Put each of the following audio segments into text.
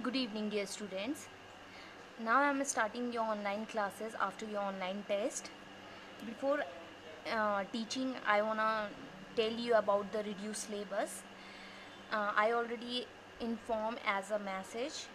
Good evening, dear students. Now I am starting your online classes after your online test. Before teaching, I wanna tell you about the reduced syllabus. I already informed as a message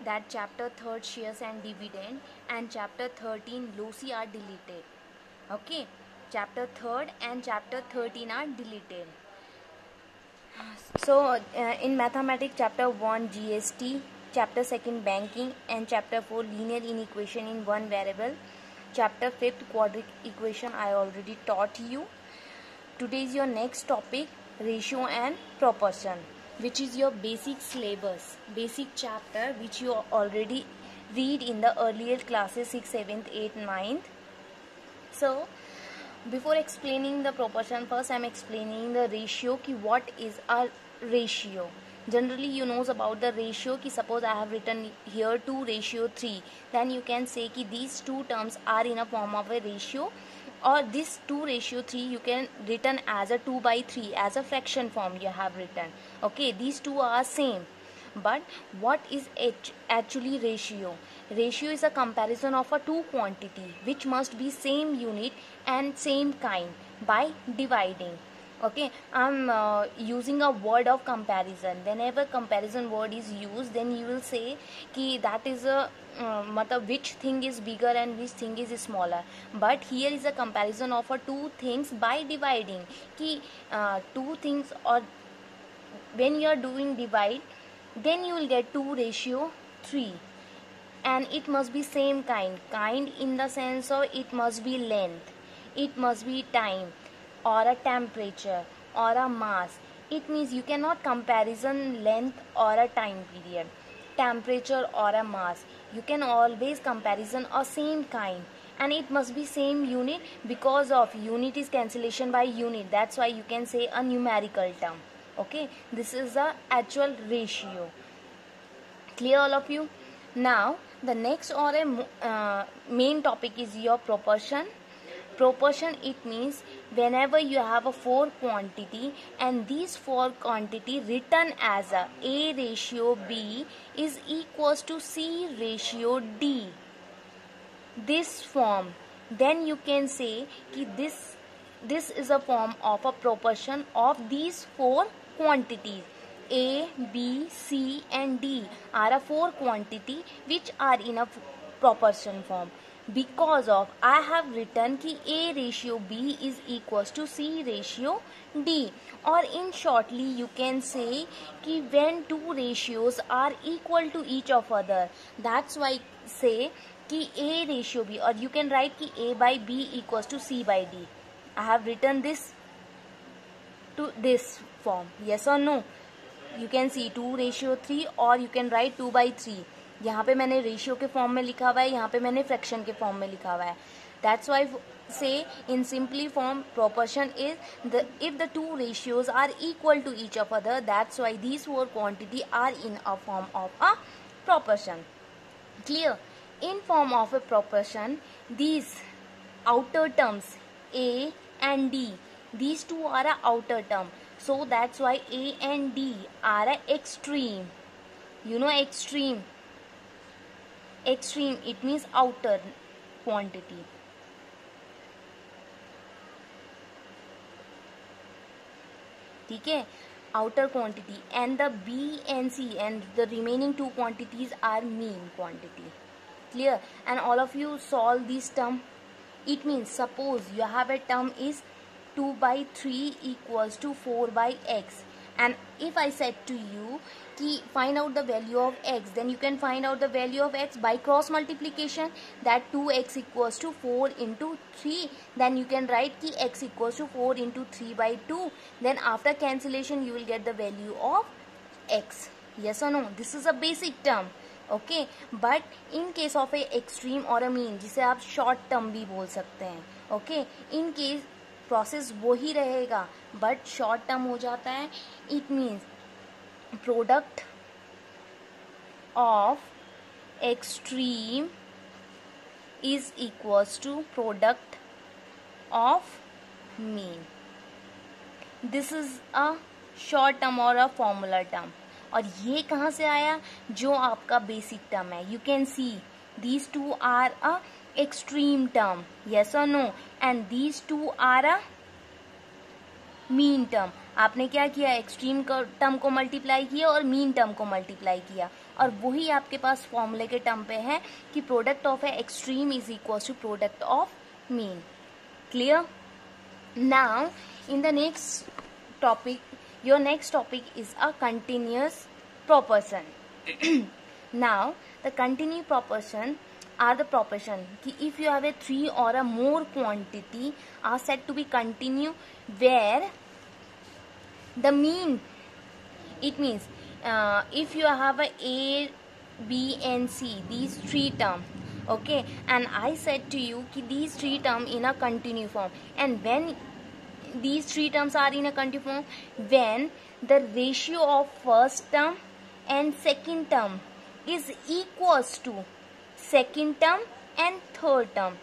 that chapter 3 shares and dividend and chapter 13 lossy are deleted. Okay, chapter 3 and chapter 13 are deleted. So in mathematics, chapter 1 GST, chapter 2 banking, and chapter 4 linear inequation in one variable. Chapter 5 quadratic equation I already taught you. Today is your next topic, ratio and proportion, which is your basic syllabus, basic chapter which you already read in the earlier classes 6th, 7th, 8th, 9th. So before explaining the proportion, first I am explaining the ratio ki what is a ratio. Generally you knows about the ratio ki suppose I have written here 2 ratio 3, then you can say ki these two terms are in a form of a ratio, or this 2 ratio 3 you can written as a 2 by 3 as a fraction form you have written. Okay, these two are same. But what is actually ratio? Ratio is a comparison of a two quantity which must be same unit and same kind by dividing. Okay, I'm using a word of comparison. Whenever comparison word is used, then you will say कि that is a which thing is bigger and which thing is smaller. But here is a comparison of a two things by dividing. कि two things, or when you are doing divide, then you will get 2 ratio 3, and it must be same kind in the sense of it must be length, it must be time, or a temperature, or a mass. It means you cannot comparison length or a time period, temperature or a mass. You can always comparison a same kind, and it must be same unit, because of unit is cancellation by unit. That's why you can say a numerical term. Okay, this is the actual ratio. Clear all of you? Now the next or a main topic is your proportion. Proportion, it means whenever you have a 4 quantity and these 4 quantity written as a ratio b is equals to c ratio d, this form, then you can say कि this is a form of a proportion of these 4 quantities. A, B, C and D are a 4 quantity which are in a proportion form. Because of I have written कि A ratio B is equals to C ratio D, or in shortly you can say कि when two ratios are equal to each of other, that's why say कि A ratio B, or you can write कि A by B equals to C by D. I have written this to this form, yes or no? You can see 2 ratio 3, or you can write 2 by 3. यहाँ पे मैंने ratio के form में लिखा हुआ है, यहाँ पे मैंने फ्रैक्शन के फॉर्म में लिखा हुआ है. That's why say in simply form proportion is if the two ratios are equal to each of other, that's why these 4 quantity are in a form of a proportion. Clear? In form of a proportion, these outer terms A and D, these two are a outer term, so that's why A and D are a extreme. You know extreme, extreme it means outer quantity. ठीक है, outer quantity, and the B and C and the remaining 2 quantities are mean quantity. Clear? And all of you solve this term. It means suppose you have a term is 2 by 3 equals to 4 by x, and if I said to you कि find out the value of x, then you can find out the value of x by cross multiplication, that 2x equals to 4 into 3, then you can write कि x equals to 4 into 3 by 2, then after cancellation you will get the value of x. Yes or no? This is a basic term. Okay, but in case of a extreme or a mean, जिसे आप short term भी बोल सकते हैं. Okay, in case process वो ही रहेगा but short term हो जाता है. It means product of extreme is equals to product of mean. This is a short term or a formula term. और ये कहाँ से आया, जो आपका बेसिक टर्म है. You can see these two are a extreme term, yes or no, and these two are a mean term. आपने क्या किया, एक्सट्रीम टर्म को मल्टीप्लाई किया और मीन टर्म को मल्टीप्लाई किया, और वही आपके पास फॉर्मूले के टर्म पे है कि product of a extreme is equal to product of mean. Clear? Now in the next topic, your next topic is a continuous proportion. Now the continuous proportion are the proportion कि if you have a 3 or a more quantity are said to be continue where the mean, it means if you have a B and C, these 3 term, okay, and I said to you कि these 3 term in a continuous form, and when these 3 terms are in a continuous form, when the ratio of first term and second term is equals to second term and third term,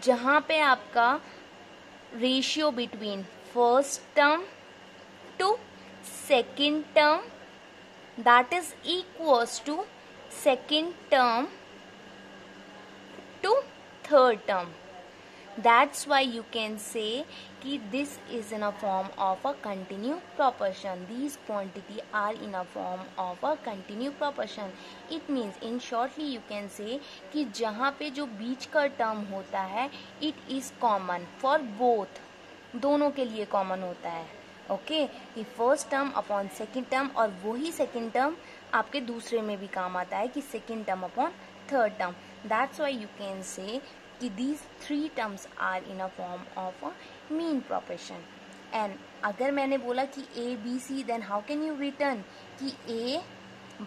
जहाँ पे आपका ratio between first term to second term that is equals to second term to third term. That's why you can say कि this is in a form of a continuous proportion. These quantity are in a form of a continuous proportion. It means in shortly you can say कि जहाँ पे जो बीच का term होता है it is common for both, दोनों के लिए कॉमन होता है. ओके, कि first term upon second term, और वही सेकेंड टर्म आपके दूसरे में भी काम आता है कि second term upon third term. That's why you can say कि these 3 terms are in a form of a mean proportion. And अगर मैंने बोला कि A, B, C, then how can you return कि A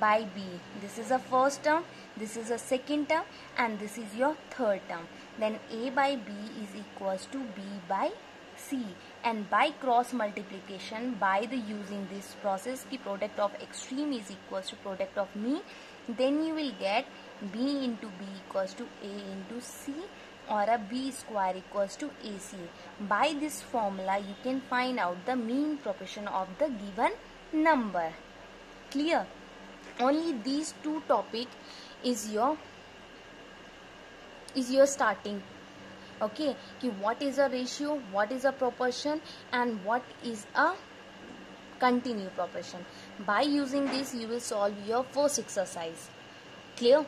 by B, this is a first term, this is a second term, and this is your third term. Then A by B is equals to B by C, and by cross multiplication, by the using this process की product of extreme is equals to product of mean, then you will get B into B equals to A into C, or a B square equals to AC. By this formula you can find out the mean proportion of the given number. Clear? Only these 2 topic is your starting. Okay, कि what is a ratio, what is a proportion, and what is a continuous proportion. By using this you will solve your first exercise. Clear?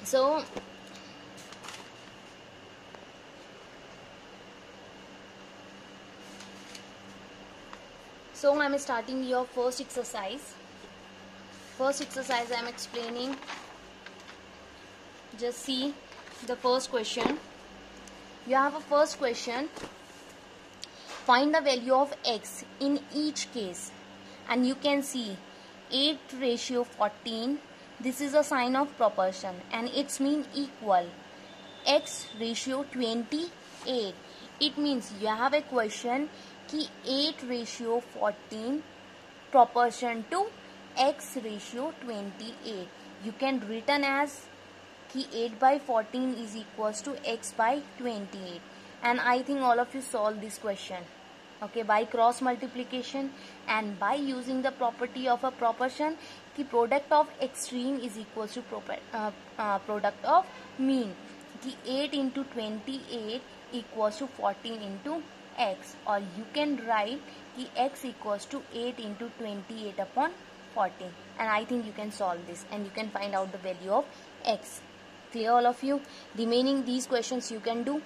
So I am starting your first exercise. First exercise I am explaining. Just see the first question. You have a first question. Find the value of x in each case. And you can see 8:14. This is a sign of proportion and its mean equal. X ratio 28. It means you have a question कि 8:14 proportion to x ratio 28. You can written as कि 8/14 is equals to x by 28. And I think all of you solve this question. Okay, by cross multiplication and by using the property of a proportion कि product of extreme is equals to product of mean, कि 8 into 28 equals to 14 into x, or you can write कि x equals to 8 into 28 upon 14, and I think you can solve this and you can find out the value of x. Clear all of you? Remaining these questions you can do.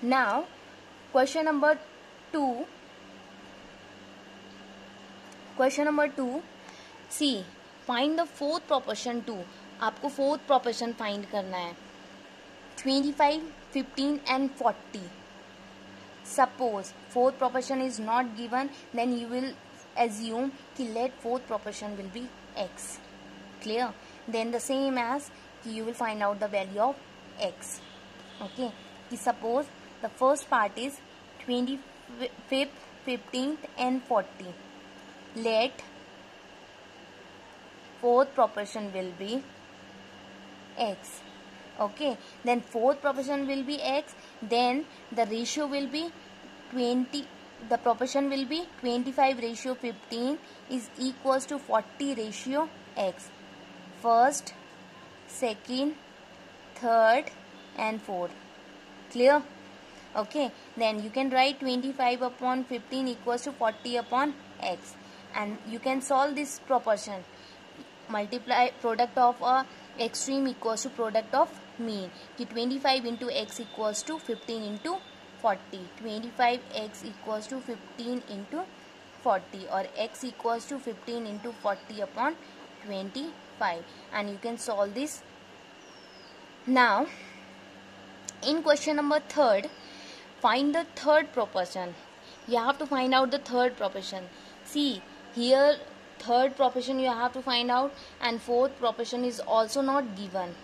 Now question number 2. See, find the fourth proportion 2. आपको fourth proportion find करना है. 25, 15 and 40. Suppose fourth proportion is not given, then you will assume कि let fourth proportion will be x. Clear? Then the same as you will find out the value of x. Okay, कि suppose the first part is 25th, 15th and 40. Let fourth proportion will be x. Okay, then fourth proportion will be x, then the ratio will be 20 the proportion will be 25:15 is equals to 40:x. First, second, third and fourth. Clear? Okay, then you can write 25/15 equals to 40/x, and you can solve this proportion. Multiply product of a extreme equals to product of mean. 25 into x equals to 15 into 40. 25x equals to 15 into 40, or x equals to 15 into 40 upon 25, and you can solve this. Now in question number 3rd, find the third proportion. You have to find out the third proportion. See here, third proportion you have to find out, and fourth proportion is also not given.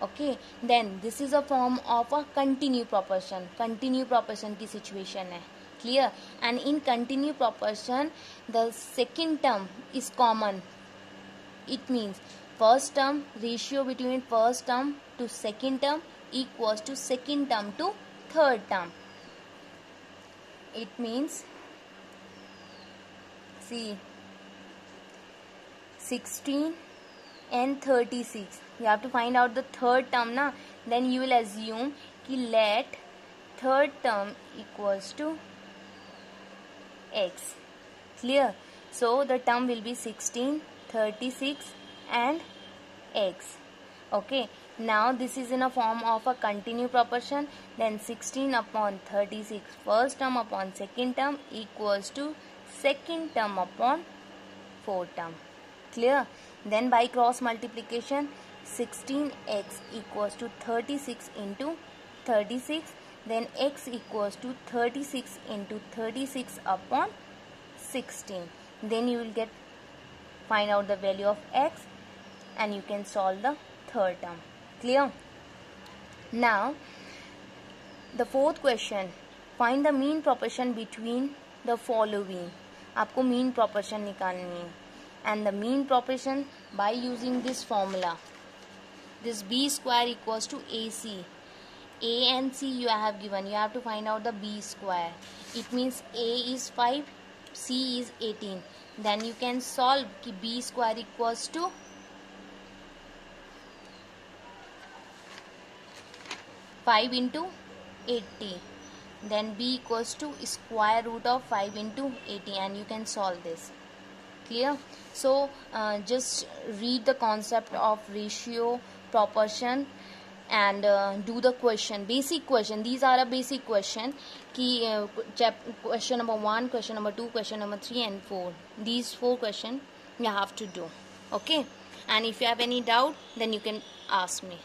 Okay, then this is a form of a continue proportion. Continue proportion की situation है. Clear? And in continue proportion, the second term is common. It means first term, ratio between first term to second term equals to second term to third term. It means, see, 16 and 36. You have to find out the third term na. Then you will assume कि let third term equals to x. Clear? So the term will be 16, 36 and x. Okay, now this is in a form of a continue proportion. Then 16 upon 36 first term upon second term equals to second term upon fourth term. Clear? Then by cross multiplication, 16x equals to 36 into 36, then x equals to 36 into 36 upon 16. Then you will find out the value of x, and you can solve the third term. Clear? Now the fourth question, find the mean proportion between the following. आपको mean proportion निकालनी है, and the mean proportion by using this formula. This b square equals to ac. A and c you have given. You have to find out the b square. It means a is 5, c is 18. Then you can solve कि b square equals to 5 into 80. Then b equals to square root of 5 into 80, and you can solve this. Clear? So just read the concept of ratio, proportion, and do the question, basic question. These are a basic question कि question number 1, question number 2, question number 3 and 4. These 4 questions you have to do. Okay, and if you have any doubt, then you can ask me.